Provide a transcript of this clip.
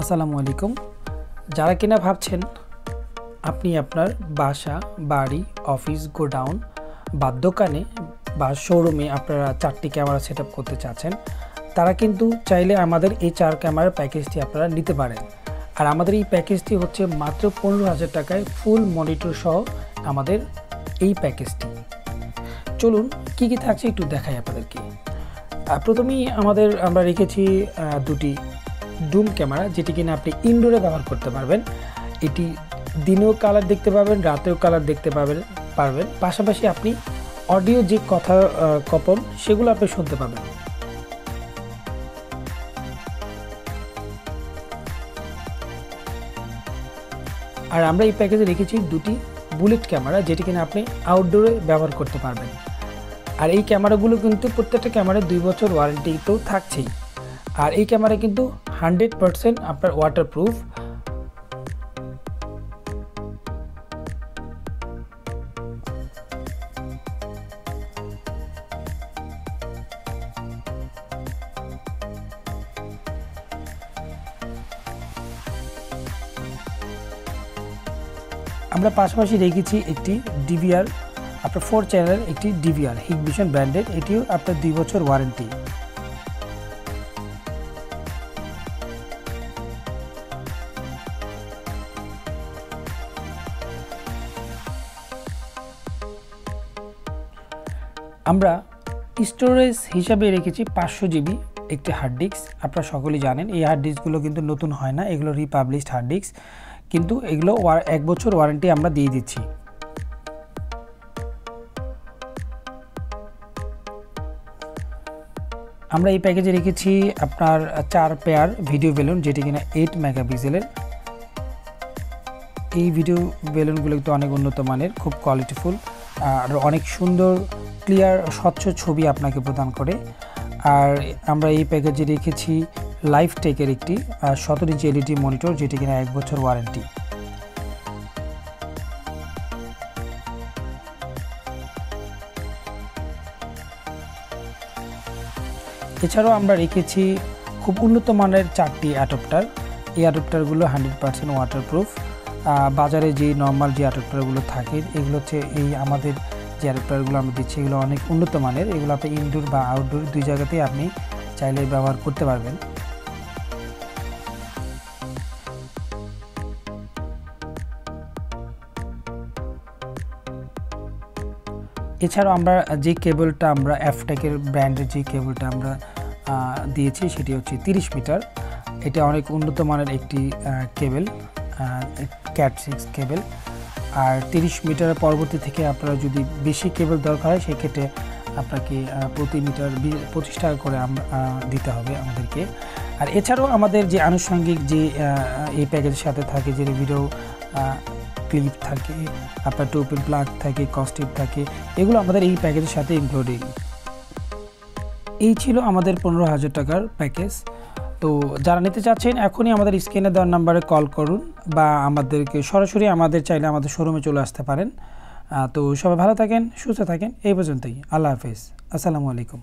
আসসালামু আলাইকুম। যারা কিনা ভাবছেন আপনি আপনার বাসা, বাড়ি, অফিস, গোডাউন বা দোকানে বা শোরুমে আপনারা 4টি ক্যামেরা সেটআপ করতে চাচ্ছেন, তারা কিন্তু চাইলে আমাদের এই 4 ক্যামেরার প্যাকেজটি আপনারা নিতে পারেন। আর আমাদের এই প্যাকেজটি হচ্ছে মাত্র 15,000 টাকায় ফুল মনিটর সহ আমাদের এই প্যাকেজটি। চলুন কি কি থাকছে একটু দেখাই আপনাদেরকে। প্রথমেই আমরা রেখেছি দুটি ডুম ক্যামেরা, যেটি কিনা আপনি ইনডোরে ব্যবহার করতে পারবেন। এটি দিনেও কালার দেখতে পাবেন, রাতেও কালার দেখতে পারবেন। পাশাপাশি আপনি অডিও যে কথা কপন সেগুলো আপনি শুনতে পাবেন। আর আমরা এই প্যাকেজে রেখেছি দুটি বুলেট ক্যামেরা, যেটি কিনা আপনি আউটডোরে ব্যবহার করতে পারবেন। আর এই ক্যামেরাগুলো কিন্তু প্রত্যেকটা ক্যামেরায় 2 বছর ওয়ারেন্টি তো থাকছেই। আর এই ক্যামেরা কিন্তু 100% আপনার ওয়াটারপ্রুফ। আমরা পাশাপাশি রেখেছি একটি ডিভিআর, আপনার 4 চ্যানেলের একটি ডিভিআর হিগভিশন ব্র্যান্ডের, এটিও আপনার 2 বছর ওয়ারেন্টি। আমরা স্টোরেজ হিসাবে রেখেছি 500 GB একটি হার্ড ডিস্ক। আপনারা সকলেই জানেন এই হার্ড ডিস্কগুলো কিন্তু নতুন হয় না, এগুলো রিপাবলিশড হার্ড ডিস্ক, কিন্তু এগুলো 1 বছর ওয়ারেন্টি আমরা দিয়ে দিচ্ছি। আমরা এই প্যাকেজে রেখেছি আপনার 4 পেয়ার ভিডিও বেলুন, যেটি কিনা 8 মেগাপিক্সেলের। এই ভিডিও বেলুনগুলো কিন্তু অনেক উন্নত মানের, খুব কোয়ালিটিফুল আর অনেক সুন্দর ক্লিয়ার স্বচ্ছ ছবি আপনাকে প্রদান করে। আর আমরা এই প্যাকেজে রেখেছি লাইফটেকের একটি 17 ইঞ্চি LED মনিটর, যেটি কিনা 1 বছর ওয়ারেন্টি। এছাড়াও আমরা রেখেছি খুব উন্নত মানের 4টি অ্যাডাপ্টার। এই অ্যাডাপ্টারগুলো 100% ওয়াটারপ্রুফ। বাজারে যে নর্মাল যে অ্যাডাপ্টারগুলো থাকে এগুলো হচ্ছে আমাদের যে অ্যাডাপ্টারগুলো আমরা দিচ্ছি এগুলো অনেক উন্নত মানের। এগুলো আপনি ইনডোর বা আউটডোর 2 জায়গাতেই আপনি চাইলে ব্যবহার করতে পারবেন। এছাড়াও আমরা যে কেবলটা আমরা এফটেকের ব্র্যান্ডের যে কেবলটা আমরা দিয়েছি সেটি হচ্ছে 30 মিটার। এটা অনেক উন্নত মানের একটি কেবল, ক্যাট 6 কেবল। আর 30 মিটারের পরবর্তী থেকে আপনারা যদি বেশি কেবল দরকার হয় সেক্ষেত্রে আপনাকে প্রতি মিটার 25 টাকা করে দিতে হবে আমাদেরকে। আর এছাড়াও আমাদের যে আনুষঙ্গিক যে এই প্যাকেজের সাথে থাকে, যে ভিডিও ক্লিপ থাকে, আপনার টোপেন প্লাগ থাকে, কস্টিপ থাকে, এগুলো আমাদের এই প্যাকেজের সাথে ইনক্লুডিং। এই ছিল আমাদের 15,000 টাকার প্যাকেজ। তো যারা নিতে চাচ্ছেন এখনই আমাদের স্ক্রিনে দেওয়ার নাম্বারে কল করুন বা আমাদেরকে সরাসরি চাইলে আমাদের শোরুমে চলে আসতে পারেন। তো সবাই ভালো থাকেন, সুস্থ থাকেন। এই পর্যন্তই। আল্লাহ হাফেজ। আসসালামু আলাইকুম।